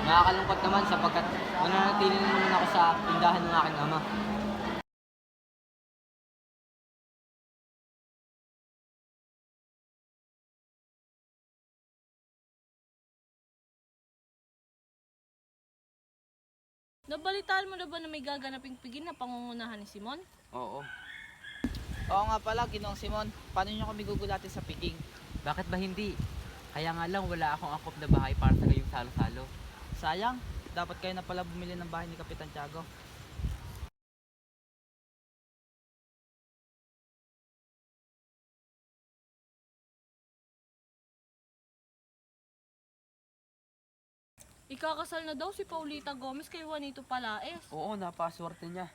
Nakakalungkot naman sapagkat mananatili na naman ako sa tindahan ng aking ama. Nabalitaan mo na ba na may gaganaping piging na pangungunahan ni Simon? Oo. Oo nga pala, Ginoong Simon. Paano nyo kami gugulatin sa piging? Bakit ba hindi? Kaya nga lang wala akong angkop na bahay para sa gayong salo-salo. Sayang, dapat kayo na pala bumili ng bahay ni Kapitan Tiago. Ikakasal na daw si Paulita Gomez kay Juanito Palaez. Oo, napaswerte niya.